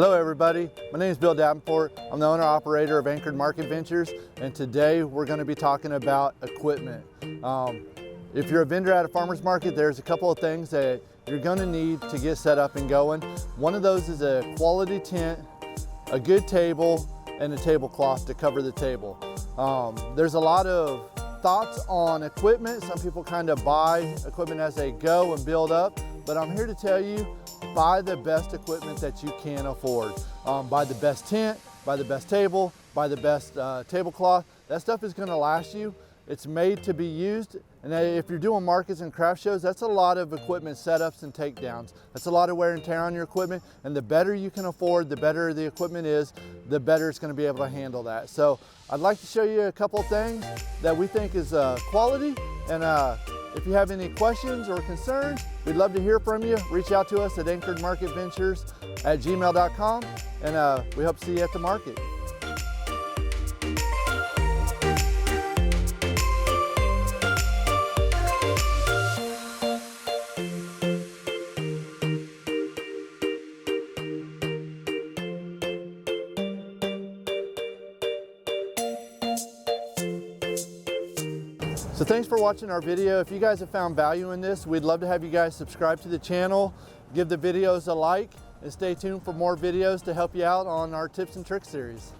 Hello everybody, my name is Bill Davenport. I'm the owner-operator of Anchored Market Ventures, and today we're going to be talking about equipment. If you're a vendor at a farmer's market, there's a couple of things that you're going to need to get set up and going. One of those is a quality tent, a good table, and a tablecloth to cover the table. There's a lot of thoughts on equipment. Some people kind of buy equipment as they go and build up, but I'm here to tell you, buy the best equipment that you can afford. Buy the best tent, buy the best table, buy the best tablecloth. That stuff is gonna last you. It's made to be used, and if you're doing markets and craft shows, that's a lot of equipment setups and takedowns. That's a lot of wear and tear on your equipment, and the better you can afford, the better the equipment is, the better it's gonna be able to handle that. So I'd like to show you a couple of things that we think is quality, and if you have any questions or concerns, we'd love to hear from you. Reach out to us at anchoredmarketventures@gmail.com, and we hope to see you at the market. So thanks for watching our video. If you guys have found value in this, we'd love to have you guys subscribe to the channel, give the videos a like, and stay tuned for more videos to help you out on our tips and tricks series.